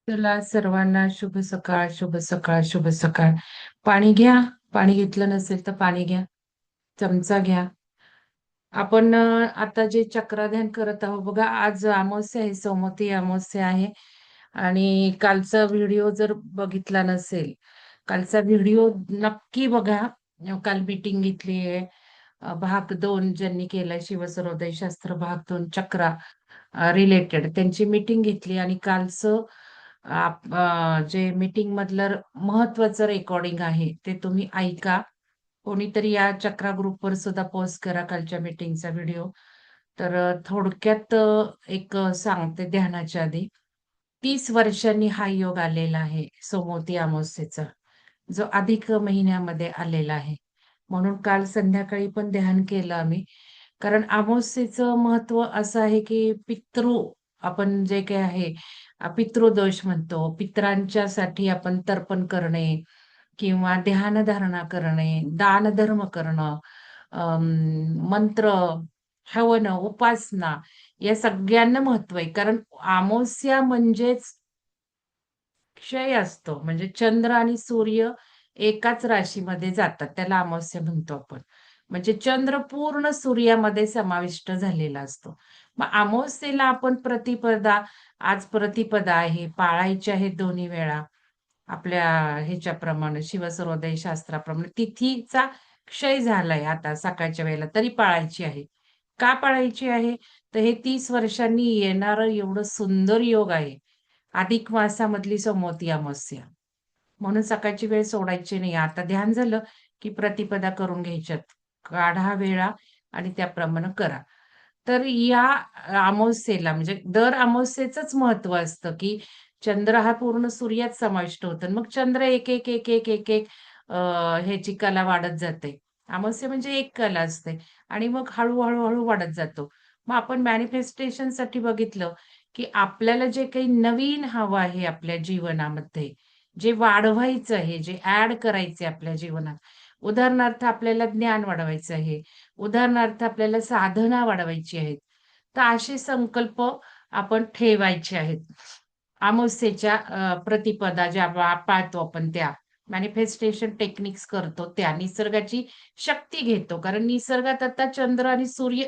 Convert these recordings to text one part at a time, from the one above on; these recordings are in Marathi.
चला सर्वांना शुभ सकाळ, शुभ सकाळ, शुभ सकाळ. पाणी घ्या. पाणी घेतलं नसेल तर पाणी घ्या. चमचा घ्या. आपण आता जे चक्राध्यान करत आहोत बघा, आज अमावास्या आहे, सोमवती अमावास्या आहे. आणि कालचा व्हिडिओ जर बघितला नसेल, कालचा व्हिडिओ नक्की बघा. काल मीटिंग घेतली आहे. भाग 2 ज्यांनी केलाय शिवसर्वोदय शास्त्र भाग 2 चक्रा रिलेटेड त्यांची मीटिंग घेतली आणि कालचं जे मीटिंग मधलं महत्वाचं रेकॉर्डिंग आहे ते तुम्ही ऐका. कोणीतरी या चक्रा ग्रुपवर सुद्धा पोस्ट करा कालच्या मीटिंगचा व्हिडिओ. तर थोडक्यात सांगते ध्यानाच्या आधी. 30 वर्षांनी हा योग आलेला आहे सोमवती अमावस्येचा, जो अधिक महिन्यामध्ये आलेला आहे. म्हणून काल संध्याकाळी पण ध्यान केलं आम्ही. कारण अमावस्येचं महत्व असं आहे की आपण जे काही आहे पितृदोष म्हणतो, पितरांच्यासाठी आपण तर्पण करणे किंवा ध्यानधारणा करणे, दानधर्म करणं, मंत्र, हवन, उपासना या सगळ्यांना महत्व आहे. कारण अमावस्या म्हणजेच क्षय असतो. म्हणजे चंद्र आणि सूर्य एकाच राशीमध्ये जातात. त्याला अमावस्या म्हणतो आपण. म्हणजे चंद्र पूर्ण सूर्यामध्ये समाविष्ट झालेला असतो. मग अमावस्येला आपण आज प्रतिपदा आहे, पाळायची आहे दोन्ही वेळा. आपल्या ह्याच्याप्रमाणे शिवसर्वोदय शास्त्राप्रमाणे तिथीचा क्षय झालाय आता सकाळच्या वेळेला तरी पाळायची आहे. का पाळायची आहे? तर हे 30 वर्षांनी येणारं एवढं सुंदर योग आहे. अधिक मासामधली सोमवती अमावस्या. म्हणून सकाळची वेळ सोडायची नाही. आता ध्यान झालं की प्रतिपदा करून घ्यायच्यात. काढा वेळा आणि त्याप्रमाणे करा. तर या अमावस्येला म्हणजे दर अमावस्येचंच महत्व असतं की चंद्र हा पूर्ण सूर्यात समाविष्ट होतो. मग चंद्र एक, एक, एक, एक, एक, एक ह्याची कला वाढत जाते. अमावस्या म्हणजे एक कला असते आणि मग हळू वाढत जातो. मग आपण मॅनिफेस्टेशनसाठी बघितलं की आपल्याला जे काही नवीन हवं आहे आपल्या जीवनामध्ये, जे वाढवायचं आहे, जे ॲड करायचंय आपल्या जीवनात. उदाहरणार्थ आपल्याला ज्ञान वाढवायचं आहे. उदाहरणार्थ आपल्याला साधना वाढवायची आहे. तर असे संकल्प आपण ठेवायचे आहेत. अमावस्येच्या प्रतिपदा ज्या पाळतो आपण त्या. मॅनिफेस्टेशन टेक्निक्स करतो त्या. निसर्गाची शक्ती घेतो. कारण निसर्गात आता चंद्र आणि सूर्य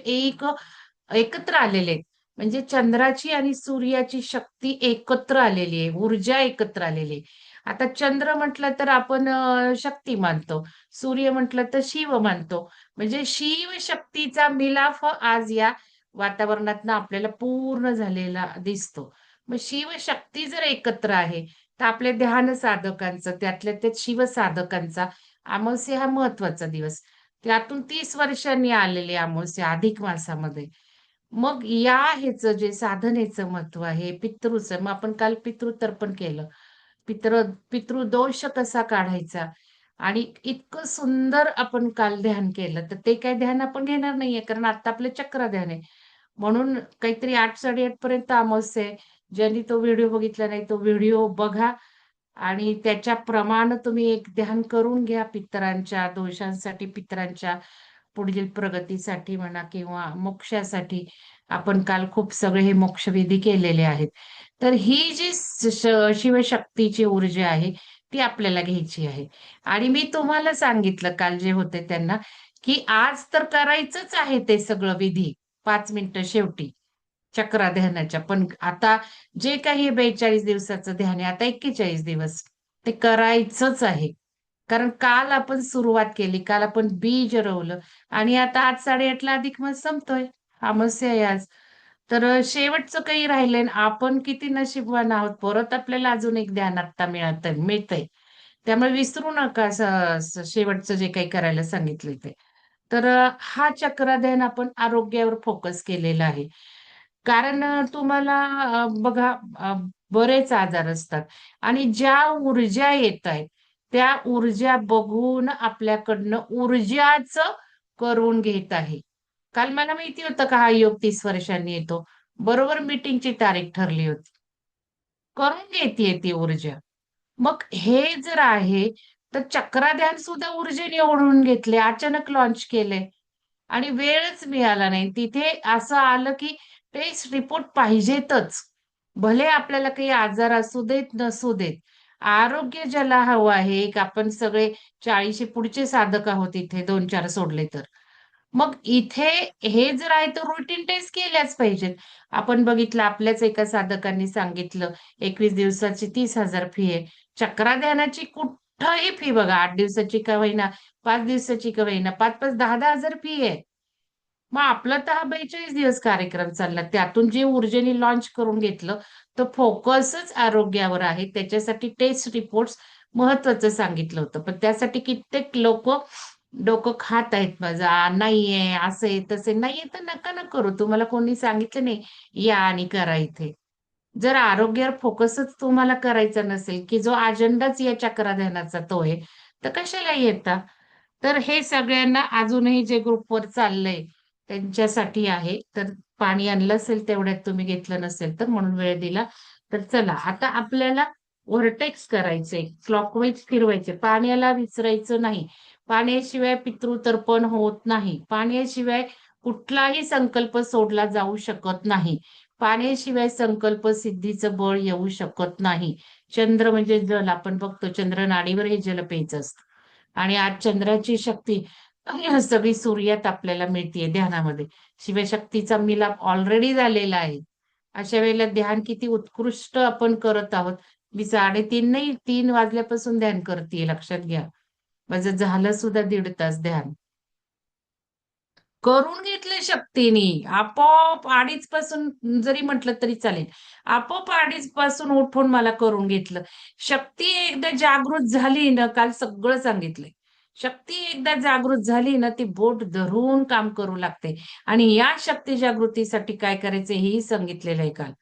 एकत्र आलेले आहेत. म्हणजे चंद्राची आणि सूर्याची शक्ती एकत्र आलेली आहे. ऊर्जा एकत्र आलेली आहे. आता चंद्र म्हटलं तर आपण शक्ती मानतो. सूर्य म्हटलं तर शिव मानतो. म्हणजे शिव शक्तीचा मिलाफ आज या वातावरणातनं आपल्याला पूर्ण झालेला दिसतो. मग शिवशक्ती जर एकत्र आहे, तर आपल्या ध्यान साधकांचं, त्यातल्या त्यात शिवसाधकांचा अमावास्या हा महत्वाचा दिवस. त्यातून 30 वर्षांनी आलेली अमावास्या अधिक मासामध्ये. मग या ह्याचं जे साधनेचं महत्व आहे, पितृचं, मग आपण काल पितृतर्पण केलं. पितृदोष कसा काढायचा आणि इतकं सुंदर आपण काल ध्यान केलं. तर ते काय ध्यान आपण घेणार नाहीये, कारण आता आपलं चक्र ध्यान आहे. म्हणून काहीतरी 8:00-8:30 पर्यंत अमावास्या आहे. ज्यांनी तो व्हिडिओ बघितला नाही, तो व्हिडिओ बघा आणि त्याच्याप्रमाणे तुम्ही एक ध्यान करून घ्या पितरांच्या दोषांसाठी, पितरांच्या पुढील प्रगतीसाठी म्हणा किंवा मोक्षासाठी. आपण काल खूप सगळे हे मोक्षविधी केलेले आहेत. तर ही जी शिवशक्तीची ऊर्जा आहे, ती आपल्याला घ्यायची आहे. आणि मी तुम्हाला सांगितलं काल जे होते त्यांना, की आज तर करायचंच आहे ते सगळं विधी 5 मिनिटं शेवटी. चक्रा ध्यानाच्या. पण आता जे काही 42 दिवसाचं ध्यान आहे, आता 41 दिवस ते करायचंच आहे. कारण काल आपण सुरुवात केली, काल आपण बीज रोवलं आणि आता आज 8:30ला अधिक मास संपतोय. अमावास्या आहे आज. तर शेवटचं काही राहिलंय आणि आपण किती नशीबवान आहोत. परत आपल्याला अजून एक ध्यान आत्ता मिळतंय. त्यामुळे विसरू नका शेवटचं जे काही करायला सांगितलंय ते. तर हा चक्रध्यान आपण आरोग्यावर फोकस केलेला आहे. कारण तुम्हाला बघा बरेच आजार असतात आणि ज्या ऊर्जा येतायत, त्या ऊर्जा बघून आपल्याकडनं ऊर्जाच करून घेत आहे. काल मला माहिती होतं का हा योग 30 वर्षांनी येतो. बरोबर मीटिंगची तारीख ठरली होती. करून घेतेय ती ऊर्जा. मग हे जर आहे, तर चक्राध्यान सुद्धा ऊर्जेने ओढून घेतले. अचानक लॉन्च केले आणि वेळच मिळाला नाही. तिथे असं आलं, की टेस्ट रिपोर्ट पाहिजेतच. भले आपल्याला काही आजार असू देत नसू देत, आरोग्य ज्याला हवं आहे, एक आपण सगळे 40 पुढचे साधक आहोत इथे 2-4 सोडले तर. मग इथे हे जर आहे तर रुटीन टेस्ट केल्याच पाहिजेत. आपण बघितलं आपल्याच एका साधकांनी सांगितलं 21 दिवसाची 30,000 फी आहे. चक्राध्यानाची कुठंही फी बघा 8 दिवसाची का होईना, 5 दिवसाची का होईना, 5-5, 10-10,000 फी आहे. मग आपला तर हा 42 दिवस कार्यक्रम चालला. त्यातून जे ऊर्जेने लॉन्च करून घेतलं, तर फोकसच आरोग्यावर आहे. त्याच्यासाठी टेस्ट रिपोर्ट्स महत्वाचं सांगितलं होतं. पण त्यासाठी कित्येक लोकं डोकं खात आहेत माझं. नाहीये, असं आहे, तसं आहे. नाहीये तर नका ना करू. तुम्हाला कोणी सांगितलं नाही, या आणि करा इथे. जर आरोग्यावर फोकसच तुम्हाला करायचा नसेल, की जो अजेंडाच या चक्राध्यानाचा तो आहे, तर कशाला येता? तर हे सगळ्यांना अजूनही जे ग्रुपवर चाललंय, त्यांच्यासाठी आहे. तर पाणी आणलं असेल तेवढ्यात तुम्ही घेतलं नसेल तर म्हणून वेळ दिला. तर चला आता आपल्याला व्हर्टेक्स करायचंय, क्लॉकवाईज फिरवायचे. पाण्याला विसरायचं नाही. पाण्याशिवाय पितृतर्पण होत नाही. पाण्याशिवाय कुठलाही संकल्प सोडला जाऊ शकत नाही. पाण्याशिवाय संकल्प सिद्धीचं बळ येऊ शकत नाही. चंद्र म्हणजे जल. आपण बघतो चंद्र नाडीवर हे जल प्यायचं असतं. आणि आज चंद्राची शक्ती सगळी सूर्यात आपल्याला मिळतीये ध्यानामध्ये. शिवशक्तीचा मिलाप ऑलरेडी झालेला आहे. अशा वेळेला ध्यान किती उत्कृष्ट आपण करत आहोत. मी 3:30 नाही 3 वाजल्यापासून ध्यान करतेय लक्षात घ्या. माझं झालं सुद्धा 1.5 तास ध्यान. करून घेतलंय शक्तीनी. आपोआप 2:30 पासून जरी म्हटलं तरी चालेल. आपोआप 2:30 पासून उठून मला करून घेतलं. शक्ती एकदा जागृत झाली ना, काल सगळं सांगितलंय. शक्ती एकदा जागृत झाली ना, ती बोट धरून काम करू लागते आणि या शक्ती जागृतीसाठी काय करायचं हेही सांगितलेलं आहे काल.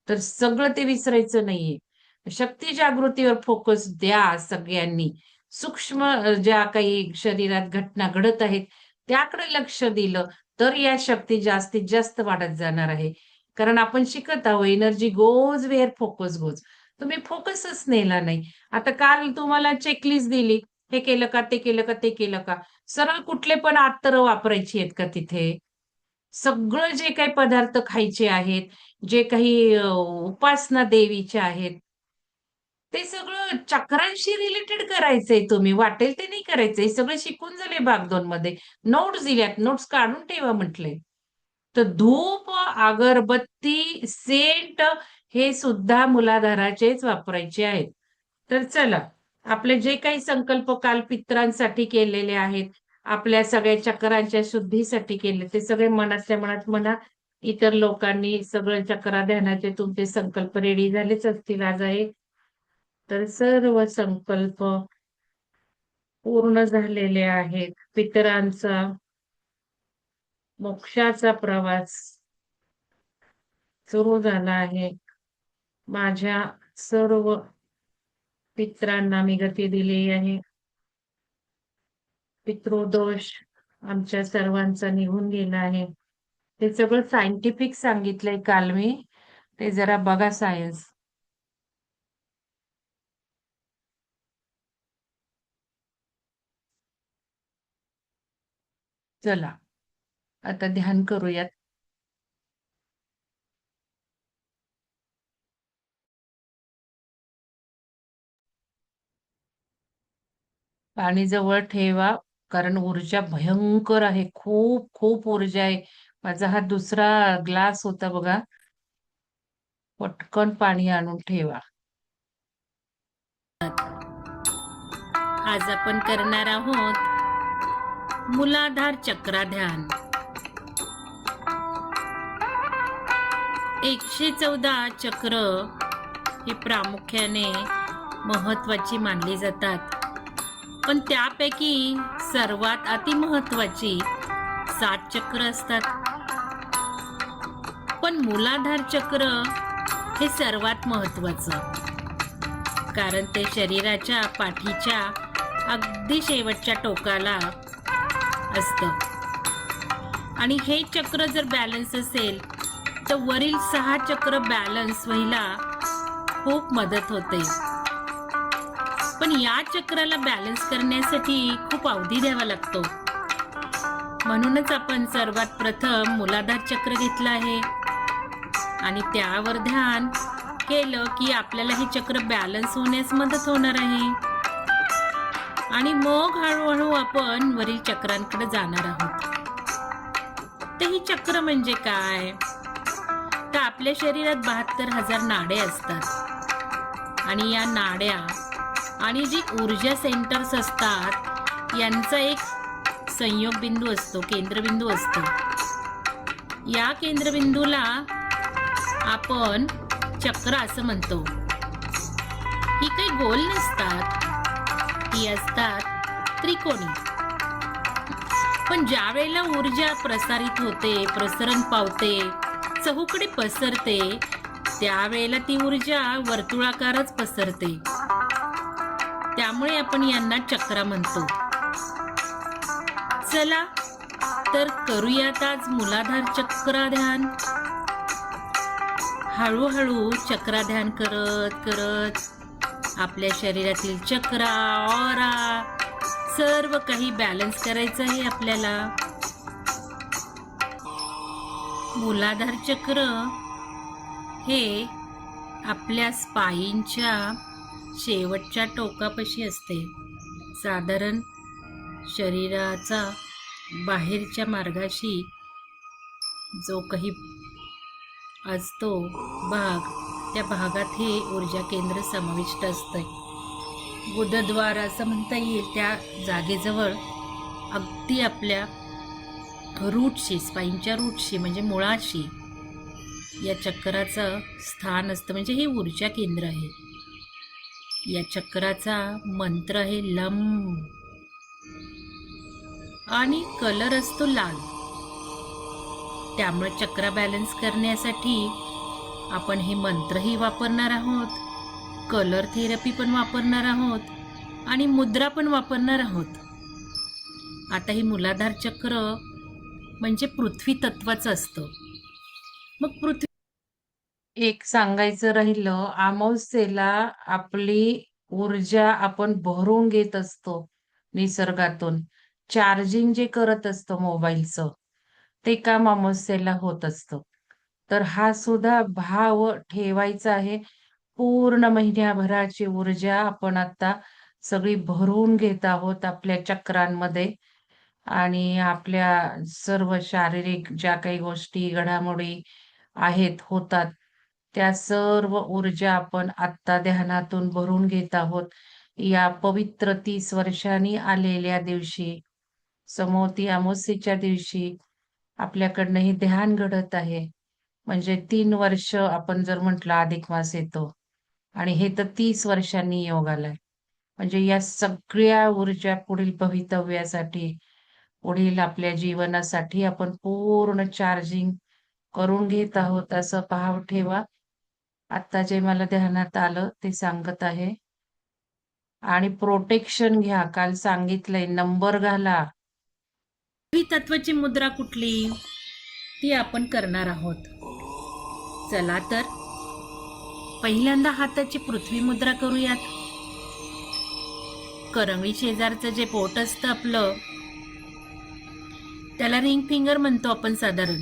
तर सगळं ते विसरायचं नाहीये. शक्ती जागृतीवर फोकस द्या सगळ्यांनी. सूक्ष्म ज्या काही शरीरात घटना घडत आहेत, त्याकडे लक्ष दिलं, तर या शक्ती जास्तीत जास्त वाढत जाणार आहे. कारण आपण शिकत आहोत, energy goes where focus goes. तुम्ही फोकसच नेला नाही. आता काल तुम्हाला चेकलिस्ट दिली. हे केलं का? ते केलं का? ते केलं का? सरळ कुठले पण अत्तरं वापरायची आहेत का तिथे? सगळं जे काही पदार्थ खायचे आहेत, जे काही उपासना देवीच्या आहेत, ते सगळं चक्रांशी रिलेटेड करायचंय तुम्ही. वाटेल ते नाही करायचंय. हे सगळं शिकून झाले भाग 2 मध्ये. नोट्स दिल्यात, नोट्स काढून ठेवा म्हटलंय. तर धूप, अगरबत्ती, सेंट हे सुद्धा मुलाधाराचेच वापरायचे आहेत. तर चला, आपले जे काही संकल्प काल पितरांसाठी केलेले आहेत, आपल्या सगळ्या चक्रांच्या शुद्धीसाठी केले, ते सगळे मनातल्या मनात म्हणा. इतर लोकांनी सगळं चक्रा ध्यानाचे तुमचे संकल्प रेडी झालेच असतील. आज आहे तर सर्व संकल्प पूर्ण झालेले आहेत. पितरांचा मोक्षाचा प्रवास सुरू झाला आहे. माझ्या सर्व पितरांना मी गती दिली आहे. पितृदोष आमच्या सर्वांचा निघून गेला आहे. ते सगळं सायंटिफिक सांगितलंय काल मी. ते जरा बघा सायन्स. चला, आता ध्यान करूयात. पाणी जवळ ठेवा, कारण ऊर्जा भयंकर आहे. खूप खूप ऊर्जा आहे. माझा हा दुसरा ग्लास होता बघा. पटकन पाणी आणून ठेवा. आज आपण करणार आहोत मूलाधार चक्र ध्यान. 114 चक्र ही प्रामुख्याने महत्वाची मानली जातात, पण त्यापैकी सर्वात अतिमहत्वाची 7 चक्र असतात. पण मूलाधार चक्र हे सर्वात महत्वाचं, कारण ते शरीराच्या पाठीच्या अगदी शेवटच्या टोकाला असतं. आणि हे चक्र जर बॅलन्स असेल तर वरील 6 चक्र बॅलन्स व्हायला खूप मदत होते. पण या चक्राला बॅलन्स करण्यासाठी खूप अवधी द्यावा लागतो. म्हणूनच आपण सर्वात प्रथम मूलाधार चक्र घेतला आहे आणि त्यावर ध्यान केलं की आपल्याला हे चक्र बॅलन्स होण्यास मदत होणार आहे. आणि मग हळूहळू आपण वरील चक्रांकडे जाणार आहोत. तर ही चक्र म्हणजे काय? तर आपल्या शरीरात 72,000 नाड्या असतात आणि या नाड्या आणि जी ऊर्जा सेंटर्स असतात यांचा एक संयोग बिंदू असतो, केंद्रबिंदू असतो. या केंद्रबिंदूला आपण चक्र असं म्हणतो. ही काही गोल नसतात, ही असतात त्रिकोणी. पण ज्या वेळेला ऊर्जा प्रसारित होते, प्रसरण पावते, चहूकडे पसरते, त्यावेळेला ती ऊर्जा वर्तुळाकारच पसरते. त्यामुळे आपण यांना चक्र म्हणतो. चला तर करूयात आज मूलाधार चक्र ध्यान. हळूहळू चक्र ध्यान करत करत आपल्या शरीरातील चक्र, ऑरा सर्व काही बॅलन्स करायचं आहे आपल्याला. मूलाधार चक्र हे आपल्या स्पाईनच्या शेवटच्या टोकापाशी असते. साधारण शरीराचा बाहेरच्या मार्गाशी जो काही असतो भाग, त्या भागात हे ऊर्जा केंद्र समाविष्ट असते. गुदद्वार असं म्हणता येईल. त्या जागेजवळ अगदी आपल्या रूटशी, स्पाईनच्या रूटशी म्हणजे मुळाशी या चक्राचं स्थान असतं. म्हणजे हे ऊर्जा केंद्र आहे. या चक्राचा मंत्र आहे लम आणि कलर असतो लाल. त्यामुळे चक्र बॅलन्स करण्यासाठी आपण हे मंत्रही वापरणार आहोत, कलर थेरपी पण वापरणार आहोत आणि मुद्रा पण वापरणार आहोत. आता हे मूलाधार चक्र म्हणजे पृथ्वी तत्वाचं असतं. मग पृथ्वी एक सांगायचं राहिलं, अमावस्येला आपली ऊर्जा आपण भरून घेत असतो निसर्गातून. चार्जिंग जे करत असतो मोबाईलचं, ते काम अमावस्येला होत असतं. तर हा सुद्धा भाव ठेवायचा आहे. पूर्ण महिन्याभराची ऊर्जा आपण आता सगळी भरून घेत आहोत आपल्या चक्रांमध्ये. आणि आपल्या सर्व शारीरिक ज्या काही गोष्टी, घडामोडी आहेत, होतात, त्या सर्व ऊर्जा आपण आत्ता ध्यानातून भरून घेत आहोत. या पवित्र 30 वर्षांनी आलेल्या दिवशी, समोती अमावस्येच्या दिवशी आपल्याकडनं हे ध्यान घडत आहे. म्हणजे 3 वर्ष आपण जर म्हटलं अधिक मास येतो आणि हे तर 30 वर्षांनी योग आलाय. म्हणजे या सगळ्या ऊर्जा पुढील भवितव्यासाठी, पुढील आपल्या जीवनासाठी आपण पूर्ण चार्जिंग करून घेत आहोत असं भाव ठेवा. आता जे मला ध्यानात आलं ते सांगत आहे. आणि प्रोटेक्शन घ्या. काल सांगितलंय, नंबर घाला. तत्वाची मुद्रा कुठली ती आपण करणार आहोत. चला तर पहिल्यांदा हाताची पृथ्वी मुद्रा करूयात. करंगळी शेजारचं जे बोट असतं आपलं, त्याला रिंग फिंगर म्हणतो आपण साधारण.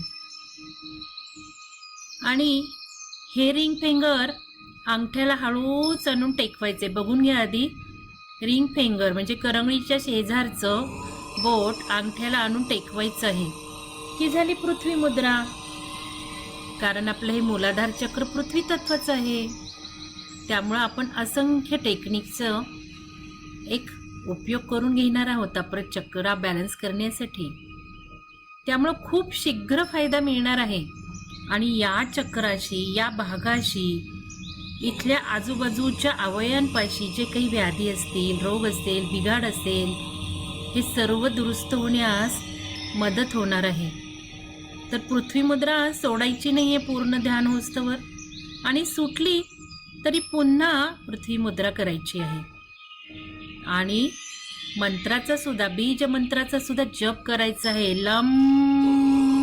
आणि हे रिंग फिंगर अंगठ्याला हळूच आणून टेकवायचे. बघून घ्या आधी. रिंग फिंगर म्हणजे करंगळीच्या शेजारचं बोट अंगठ्याला आणून टेकवायचं आहे की झाली पृथ्वी मुद्रा. कारण आपलं हे मूलाधार चक्र पृथ्वी तत्वाचं आहे. त्यामुळं आपण असंख्य टेक्निकचं एक उपयोग करून घेणार आहोत आपण चक्र बॅलन्स करण्यासाठी. त्यामुळं खूप शीघ्र फायदा मिळणार आहे. आणि या चक्राशी, या भागाशी, इथल्या आजूबाजूच्या अवयवांपाशी जे काही व्याधी असतील, रोग असेल, बिघाड असेल, हे सर्व दुरुस्त होण्यास मदत होणार आहे. तर पृथ्वी मुद्रा सोडायची नाहीये पूर्ण ध्यान होस्तवर. आणि सुटली तरी पुन्हा पृथ्वी मुद्रा करायची आहे. आणि मंत्राचा सुद्धा, बीज मंत्राचा सुद्धा जप करायचा आहे. लम